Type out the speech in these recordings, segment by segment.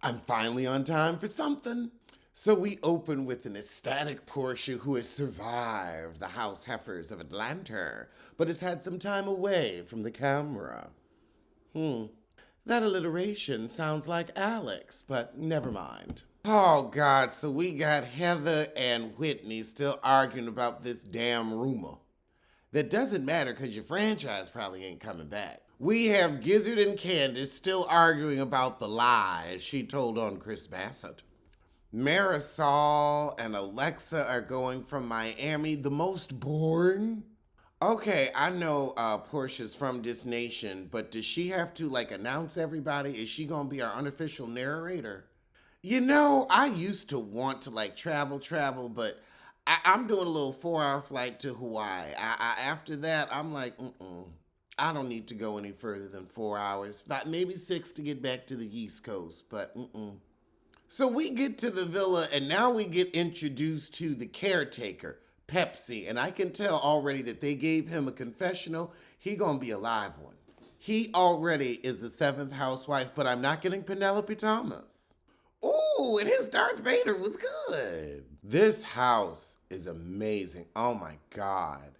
I'm finally on time for something. So we open with an ecstatic Portia who has survived the house heifers of Atlanta, but has had some time away from the camera. That alliteration sounds like Alex, but never mind. Oh, God, so we got Heather and Whitney still arguing about this damn rumor. That doesn't matter because your franchise probably ain't coming back. We have Gizzard and Candace still arguing about the lies she told on Chris Bassett. Marisol and Alexa are going from Miami, the most boring. Okay, I know Portia's from this nation, but does she have to like announce everybody? Is she gonna be our unofficial narrator? You know, I used to want to like travel, but I'm doing a little 4 hour flight to Hawaii. After that, I'm like, I don't need to go any further than 4 hours, maybe 6 to get back to the East Coast, but So we get to the villa, and now we get introduced to the caretaker, Pepsi, and I can tell already that they gave him a confessional. He gonna be a live one. He already is the seventh housewife, but I'm not getting Penelope Thomas. Ooh, and his Darth Vader was good. This house is amazing. Oh my God.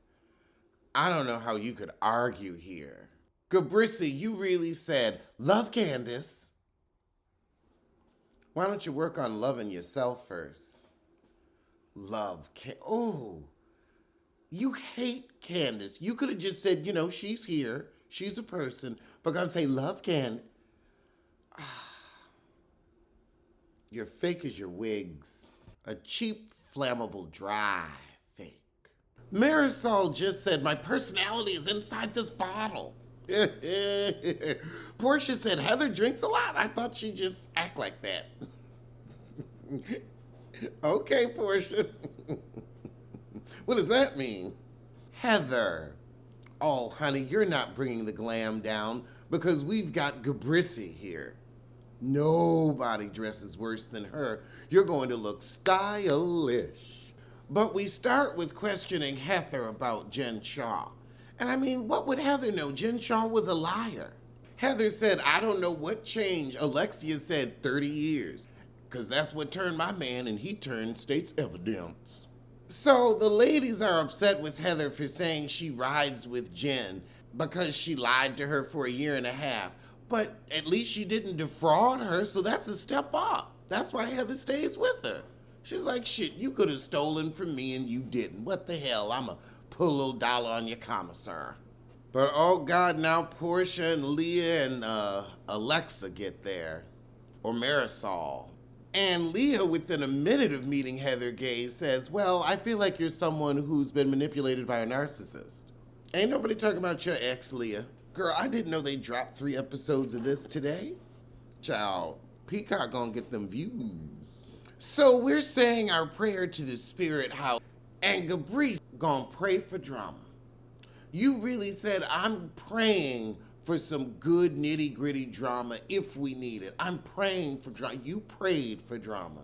I don't know how you could argue here. Gabrissi, you really said, love Candace. Why don't you work on loving yourself first? Oh, you hate Candace. You could have just said, she's here. She's a person. But gonna say, love Candace. You're fake as your wigs. A cheap, flammable, dry fake. Marisol just said, my personality is inside this bottle. Portia said, Heather drinks a lot. I thought she'd just act like that. Okay, Portia. What does that mean? Heather. Oh, honey, you're not bringing the glam down because we've got Gabrissi here. Nobody dresses worse than her. You're going to look stylish. But we start with questioning Heather about Jen Shaw. And I mean, what would Heather know? Jen Shaw was a liar. Heather said, I don't know what changed. Alexia said 30 years. Because that's what turned my man, and he turned state's evidence. So the ladies are upset with Heather for saying she rides with Jen because she lied to her for a year and a half. But at least she didn't defraud her, so that's a step up. That's why Heather stays with her. She's like, shit, you could have stolen from me and you didn't. What the hell? I'ma put a little dollar on your commissar. But oh God, now Portia and Leah and Alexa get there. Or Marisol. And Leah, within a minute of meeting Heather Gay, says, well, I feel like you're someone who's been manipulated by a narcissist. Ain't nobody talking about your ex, Leah. Girl, I didn't know they dropped 3 episodes of this today. Child, Peacock gonna get them views. So we're saying our prayer to the spirit house, and Gabrice gonna pray for drama. You really said, I'm praying for some good nitty gritty drama if we need it. I'm praying for drama. You prayed for drama.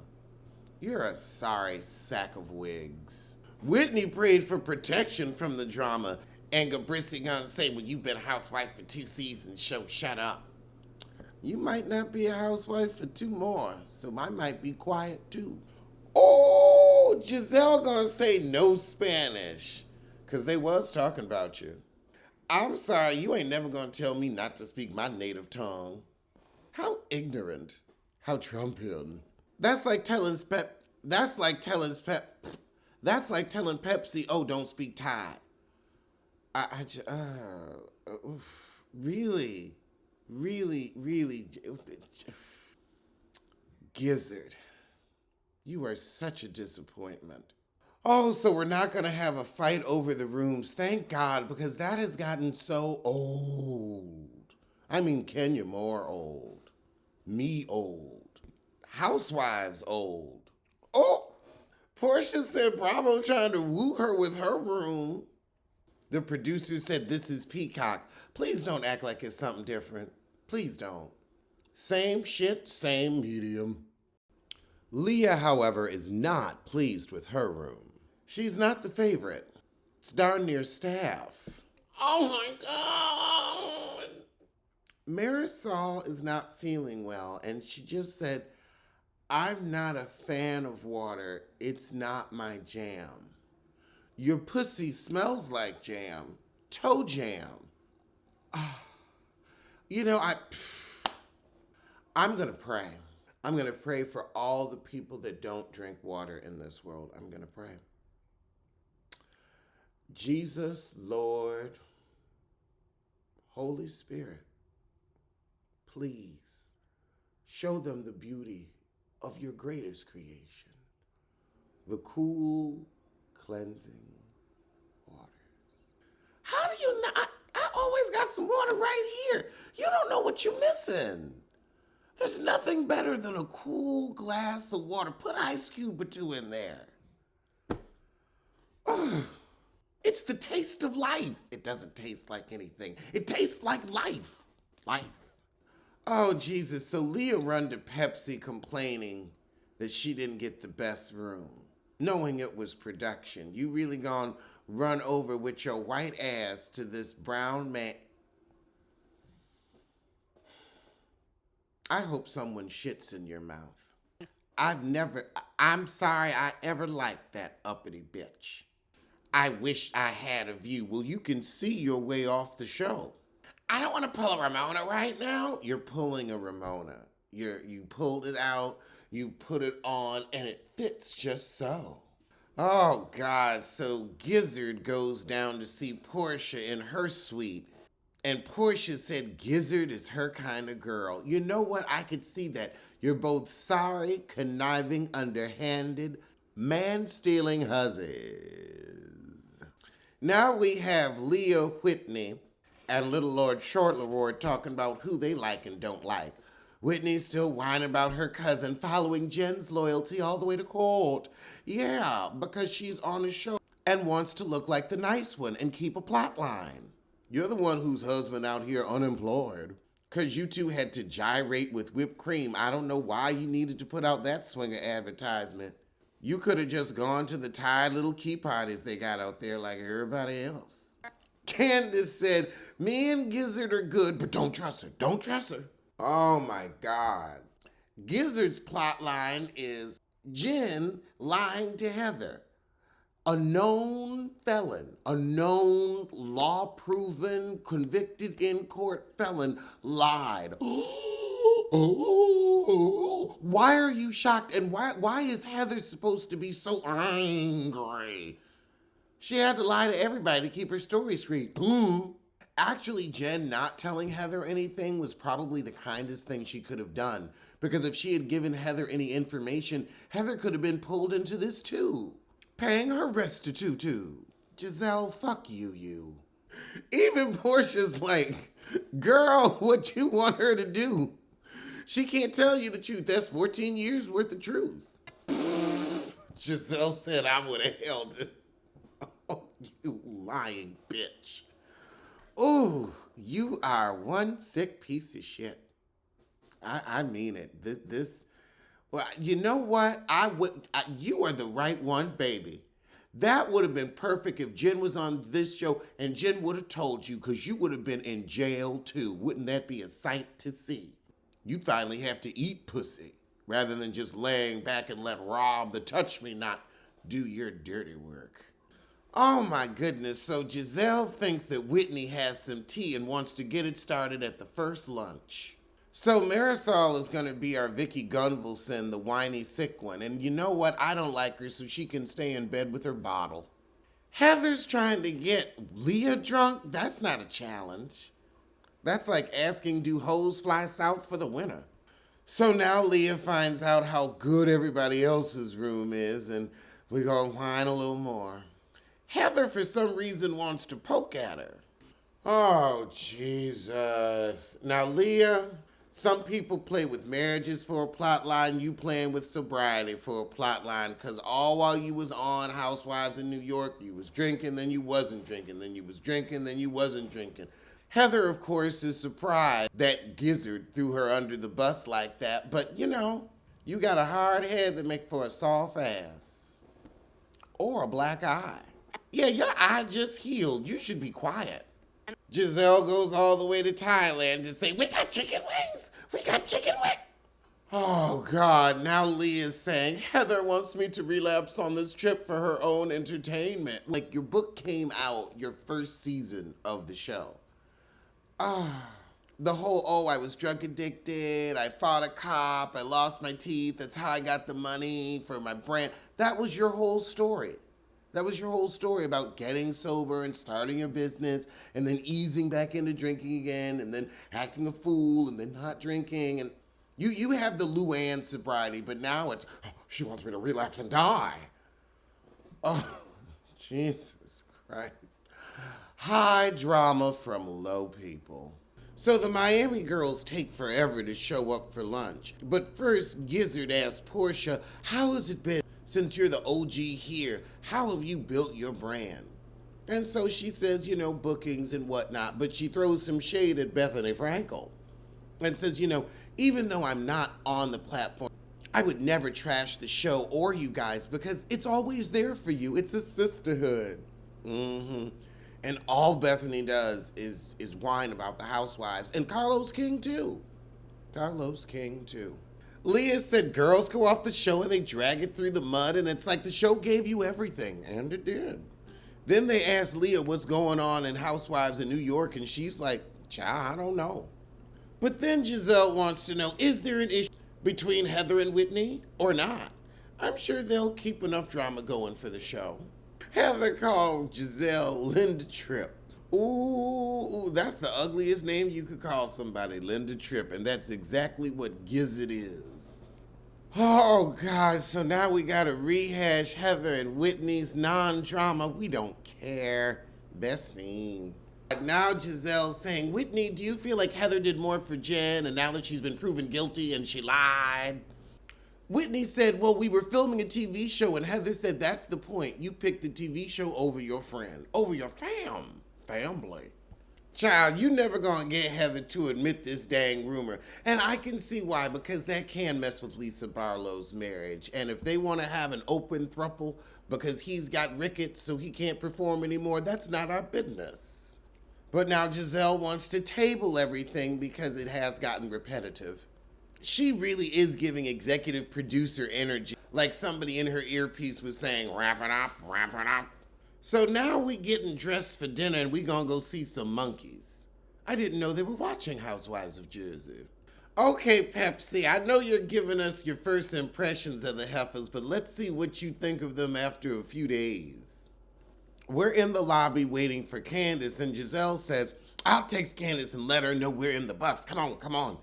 You're a sorry sack of wigs. Whitney prayed for protection from the drama, and Gabrissi gonna say, well, you've been a housewife for 2 seasons, so shut up. You might not be a housewife for 2 more, so I might be quiet too. Oh, Giselle gonna say no Spanish, because they was talking about you. I'm sorry, you ain't never gonna tell me not to speak my native tongue. How ignorant. How Trumpian. That's like telling Pepsi, oh, don't speak Thai. Really, Gizzard, you are such a disappointment. Oh, so we're not going to have a fight over the rooms. Thank God, because that has gotten so old. I mean, Kenya Moore old. Me old. Housewives old. Oh, Portia said Bravo trying to woo her with her room. The producer said this is Peacock. Please don't act like it's something different. Please don't. Same shit, same medium. Leah, however, is not pleased with her room. She's not the favorite. It's darn near staff. Oh my God. Marisol is not feeling well, and she just said, I'm not a fan of water. It's not my jam. Your pussy smells like jam. Toe jam. You know, I'm going to pray. I'm going to pray for all the people that don't drink water in this world. I'm going to pray. Jesus, Lord, Holy Spirit, please show them the beauty of your greatest creation, the cool, cleansing water. How do you not? I always got some water right here. You don't know what you're missing. There's nothing better than a cool glass of water. Put ice cube or two in there. Ugh. It's the taste of life. It doesn't taste like anything. It tastes like life. Life. Oh, Jesus. So Leah run to Pepsi complaining that she didn't get the best room, knowing it was production. You really gonna run over with your white ass to this brown man. I hope someone shits in your mouth. I'm sorry I ever liked that uppity bitch. I wish I had a view. Well, you can see your way off the show. I don't want to pull a Ramona right now. You're pulling a Ramona. You pulled it out, you put it on, and it fits just so. Oh, God. So Gizzard goes down to see Portia in her suite. And Portia said Gizzard is her kind of girl. You know what? I could see that. You're both sorry, conniving, underhanded, man-stealing hussies. Now we have Leah Whitney and Little Lord Shortleroy talking about who they like and don't like. Whitney's still whining about her cousin following Jen's loyalty all the way to court. Yeah, because she's on a show and wants to look like the nice one and keep a plot line. You're the one whose husband out here unemployed. Because you two had to gyrate with whipped cream. I don't know why you needed to put out that swinger advertisement. You could have just gone to the tired little key parties they got out there like everybody else. Candace said, me and Gizzard are good, but don't trust her. Don't trust her. Oh my God. Gizzard's plot line is Jen lying to Heather. A known felon, a known law-proven, convicted in court felon lied. Why are you shocked? And why is Heather supposed to be so angry? She had to lie to everybody to keep her story straight. Actually, Jen not telling Heather anything was probably the kindest thing she could have done. Because if she had given Heather any information, Heather could have been pulled into this too. Paying her restitution. Giselle, fuck you. Even Portia's like, girl, what you want her to do? She can't tell you the truth. That's 14 years worth of truth. Giselle said I would have held it. Oh, you lying bitch. Oh, you are one sick piece of shit. I mean it. Well, you know what? You are the right one, baby. That would have been perfect if Jen was on this show and Jen would have told you, because you would have been in jail too. Wouldn't that be a sight to see? You'd finally have to eat pussy rather than just laying back and let Rob, the touch me not, do your dirty work. Oh my goodness. So Giselle thinks that Whitney has some tea and wants to get it started at the first lunch. So Marisol is going to be our Vicky Gunvalson, the whiny sick one. And you know what? I don't like her, so she can stay in bed with her bottle. Heather's trying to get Leah drunk. That's not a challenge. That's like asking, do hoes fly south for the winter? So now Leah finds out how good everybody else's room is, and we're going to whine a little more. Heather, for some reason, wants to poke at her. Oh, Jesus. Now, Leah, some people play with marriages for a plot line. You playing with sobriety for a plot line, because all while you was on Housewives in New York, you was drinking, then you wasn't drinking, then you was drinking, then you wasn't drinking. Heather, of course, is surprised that Gizzard threw her under the bus like that, but you know, you got a hard head that make for a soft ass. Or a black eye. Yeah, your eye just healed. You should be quiet. Giselle goes all the way to Thailand to say, we got chicken wings. We got chicken wings. Oh, God. Now Leah's saying, Heather wants me to relapse on this trip for her own entertainment. Like, your book came out your first season of the show. The whole, oh, I was drug addicted, I fought a cop, I lost my teeth, that's how I got the money for my brand. That was your whole story. That was your whole story about getting sober and starting your business and then easing back into drinking again and then acting a fool and then not drinking. And you have the Luann sobriety, but now it's, oh, she wants me to relapse and die. Oh, Jesus Christ. High drama from low people. So the Miami girls take forever to show up for lunch. But first, Gizzard asks Portia, how has it been since you're the OG here? How have you built your brand? And so she says, bookings and whatnot, but she throws some shade at Bethany Frankel and says, even though I'm not on the platform, I would never trash the show or you guys because it's always there for you. It's a sisterhood. And all Bethany does is whine about the Housewives. And Carlos King, too. Leah said girls go off the show and they drag it through the mud, and it's like the show gave you everything. And it did. Then they asked Leah what's going on in Housewives in New York, and she's like, child, I don't know. But then Giselle wants to know, is there an issue between Heather and Whitney or not? I'm sure they'll keep enough drama going for the show. Heather called Giselle Linda Tripp. Ooh, that's the ugliest name you could call somebody, Linda Tripp, and that's exactly what Gizzard is. Oh, God, so now we gotta rehash Heather and Whitney's non-drama. We don't care. Best fiend. Now Giselle's saying, Whitney, do you feel like Heather did more for Jen, and now that she's been proven guilty and she lied? Whitney said, well, we were filming a TV show, and Heather said, that's the point. You picked the TV show over your friend, over your family. Child, you never gonna get Heather to admit this dang rumor. And I can see why, because that can mess with Lisa Barlow's marriage. And if they want to have an open throuple because he's got rickets so he can't perform anymore, that's not our business. But now Giselle wants to table everything because it has gotten repetitive. She really is giving executive producer energy, like somebody in her earpiece was saying, wrap it up, wrap it up. So now we getting dressed for dinner and we gonna go see some monkeys. I didn't know they were watching Housewives of Jersey. Okay, Pepsi, I know you're giving us your first impressions of the heifers, but let's see what you think of them after a few days. We're in the lobby waiting for Candace, and Giselle says, I'll text Candace and let her know we're in the bus. Come on.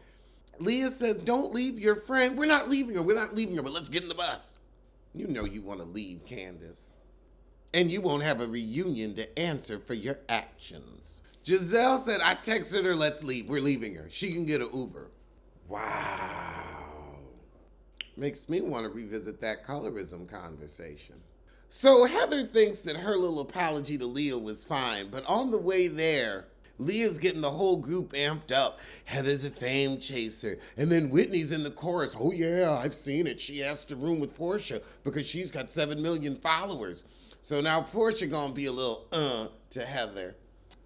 Leah says, don't leave your friend. We're not leaving her, but let's get in the bus. You know you want to leave, Candace. And you won't have a reunion to answer for your actions. Giselle said, I texted her, let's leave. We're leaving her. She can get an Uber. Wow. Makes me want to revisit that colorism conversation. So Heather thinks that her little apology to Leah was fine, but on the way there, Leah's getting the whole group amped up. Heather's a fame chaser. And then Whitney's in the chorus. Oh yeah, I've seen it. She asked to room with Portia because she's got 7 million followers. So now Portia gonna be a little to Heather.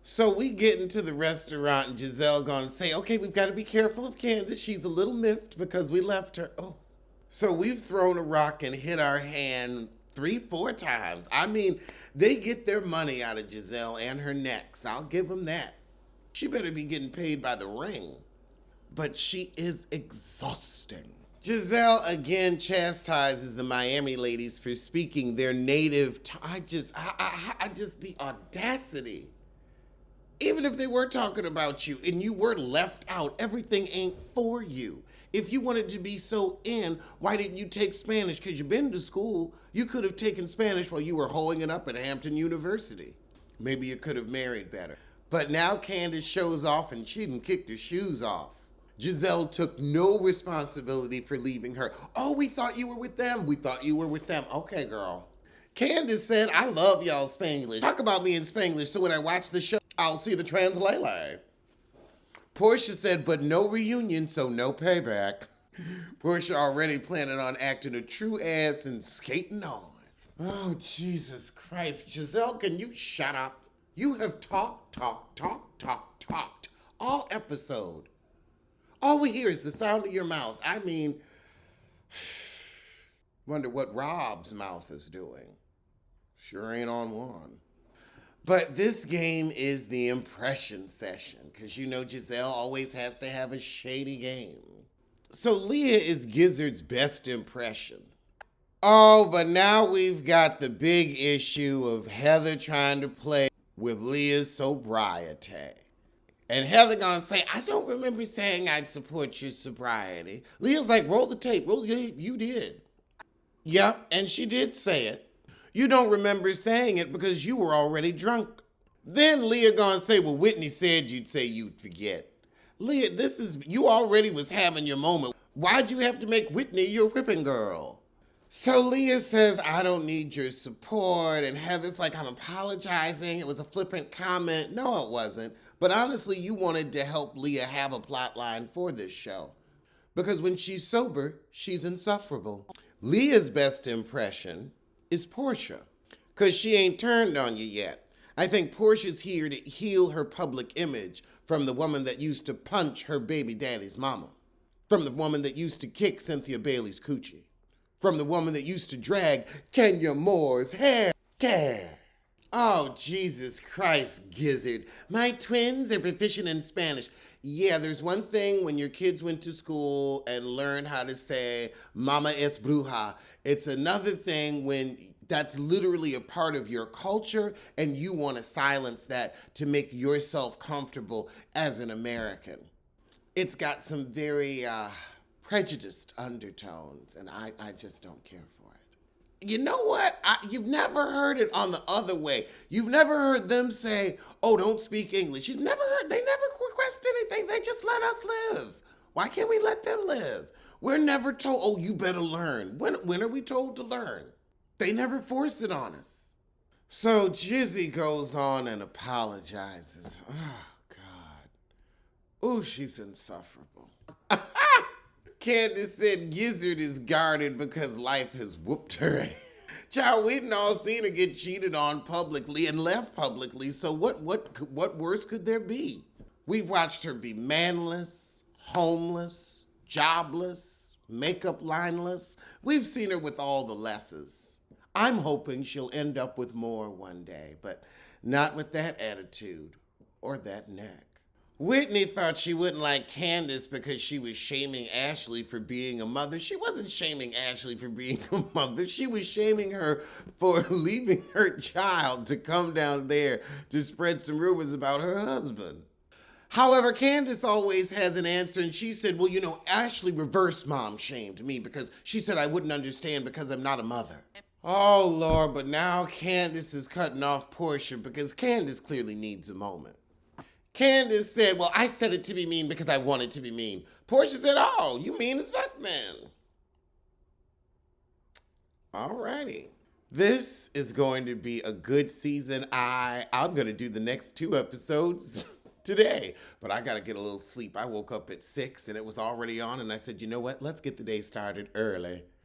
So we get into the restaurant and Giselle gonna say, okay, we've got to be careful of Candace. She's a little miffed because we left her. Oh. So we've thrown a rock and hit our hand 3-4 times. I mean, they get their money out of Giselle and her necks. I'll give them that. She better be getting paid by the ring. But she is exhausting. Giselle again chastises the Miami ladies for speaking their native I just, the audacity. Even if they were talking about you and you were left out, everything ain't for you. If you wanted to be so in, why didn't you take Spanish? Because you've been to school. You could have taken Spanish while you were hoeing it up at Hampton University. Maybe you could have married better. But now Candace shows off and she done kicked her shoes off. Giselle took no responsibility for leaving her. Oh, we thought you were with them. Okay, girl. Candace said, I love y'all Spanglish. Talk about me in Spanglish so when I watch the show, I'll see the translation. Portia said, but no reunion, so no payback. Portia already planning on acting a true ass and skating on. Oh, Jesus Christ. Giselle, can you shut up? You have talked all episode. All we hear is the sound of your mouth. I mean, wonder what Rob's mouth is doing. Sure ain't on one. But this game is the impression session, because you know Giselle always has to have a shady game. So Leah is Gizzard's best impression. Oh, but now we've got the big issue of Heather trying to play with Leah's sobriety. And Heather gonna say, I don't remember saying I'd support your sobriety. Leah's like, roll the tape. Well, you did. Yep, and she did say it. You don't remember saying it because you were already drunk. Then Leah gonna say, well, Whitney said you'd say you'd forget. Leah, you already was having your moment. Why'd you have to make Whitney your whipping girl? So Leah says, I don't need your support. And Heather's like, I'm apologizing. It was a flippant comment. No, it wasn't. But honestly, you wanted to help Leah have a plot line for this show. Because when she's sober, she's insufferable. Leah's best impression is Portia. Because she ain't turned on you yet. I think Portia's here to heal her public image from the woman that used to punch her baby daddy's mama. From the woman that used to kick Cynthia Bailey's coochie. From the woman that used to drag Kenya Moore's hair. Oh, Jesus Christ, Gizzard. My twins are proficient in Spanish. Yeah, there's one thing when your kids went to school and learned how to say, Mama es bruja. It's another thing when that's literally a part of your culture and you want to silence that to make yourself comfortable as an American. It's got some very prejudiced undertones, and I just don't care for it. You know what? You've never heard it on the other way. You've never heard them say, oh, don't speak English. You've never heard, they never request anything. They just let us live. Why can't we let them live? We're never told, oh, you better learn. When are we told to learn? They never force it on us. So Jizzy goes on and apologizes. Oh, God. Oh, she's insufferable. Candace said Gizzard is guarded because life has whooped her. Child, we'd all seen her get cheated on publicly and left publicly, so what worse could there be? We've watched her be manless, homeless, jobless, makeup lineless. We've seen her with all the lesses. I'm hoping she'll end up with more one day, but not with that attitude or that neck. Whitney thought she wouldn't like Candace because she was shaming Ashley for being a mother. She wasn't shaming Ashley for being a mother. She was shaming her for leaving her child to come down there to spread some rumors about her husband. However, Candace always has an answer, and she said, well, you know, Ashley reverse mom shamed me because she said I wouldn't understand because I'm not a mother. Oh, Lord, but now Candace is cutting off Portia because Candace clearly needs a moment. Candace said, well, I said it to be mean because I wanted to be mean. Portia said, oh, you mean as fuck then. Alrighty. This is going to be a good season. I'm going to do the next 2 episodes today, but I got to get a little sleep. I woke up at 6 and it was already on, and I said, you know what? Let's get the day started early.